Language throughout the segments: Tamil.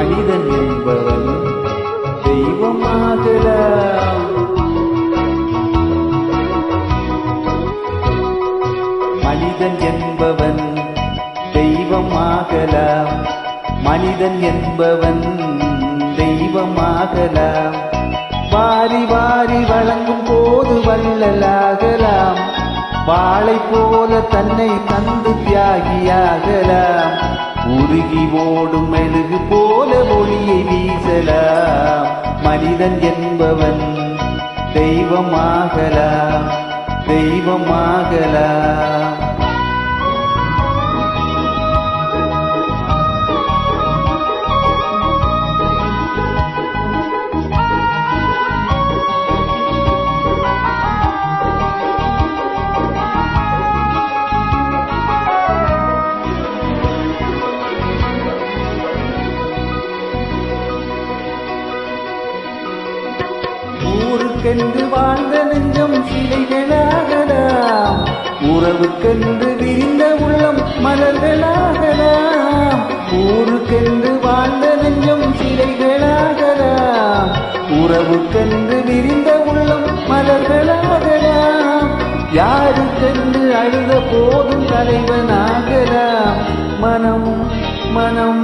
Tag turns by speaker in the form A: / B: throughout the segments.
A: மனிதன் என்பவன் தெய்வமாகலாம். மனிதன் என்பவன் தெய்வமாகலாம். மனிதன் என்பவன் தெய்வமாகலாம். வாரி வாரி வழங்கும் போது வள்ளலாகலாம். வாளை போல தன்னை தந்து தியாகியாகலாம். உருகி ஓடும் மெழுகு போல ஒளியை வீசலாம். மனிதன் என்பவன் தெய்வமாகலாம், தெய்வமாகலாம். ஊருக்கென்று வாழ்ந்த நெஞ்சம் சிலைகளாகலாம். உறவுக்கென்று விரிந்த உள்ளம் மலர்களாகலாம். ஊருக்கென்று வாழ்ந்த நெஞ்சம் சிலைகளாகலாம். உறவுக்கென்று விரிந்த உள்ளம் மலர்களாகலாம். யாருக்கென்று அழுத போதும் தலைவனாகலாம். மனம் மனம்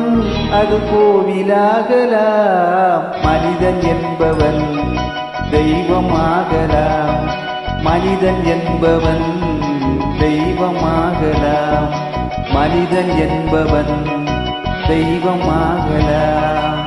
A: அது கோவிலாகலாம். மனிதன் என்பவன் தெய்வமாகலாம். மனிதன் என்பவன் தெய்வமாகலாம். மனிதன் என்பவன் தெய்வமாகலாம்.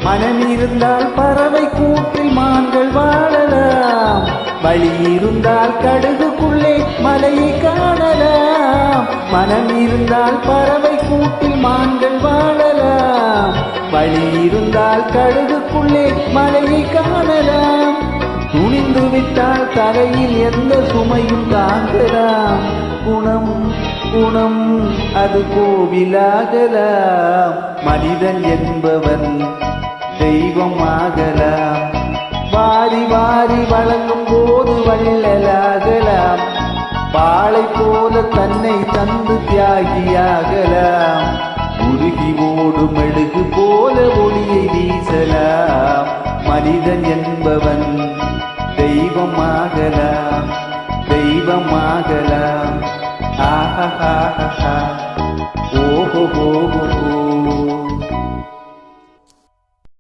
A: மனம் இருந்தால் பறவை கூட்டில் மான்கள் வாழலாம். வழி இருந்தால் கடுகுக்குள்ளே மலையை காணலாம். மனம் இருந்தால் பறவை கூட்டில் மான்கள் வாழலாம். வழி இருந்தால் கடுகுக்குள்ளே மலையை காணலாம். துணிந்து விட்டால் தலையில் எந்த சுமையும் தாங்கலாம். குணம் குணம் அது கோவிலாகலாம். மனிதன் என்பவன் தெய்வமாகலாம். வாரி வாரி வழங்கும் போது வள்ளலாகலாம். வாளை போல தன்னை தந்து தியாகியாகலாம். உருகி ஓடும் மெழுகு போல ஒளியை வீசலாம். மனிதன் என்பவன் தெய்வமாகலாம், தெய்வமாகலாம். ஆஹா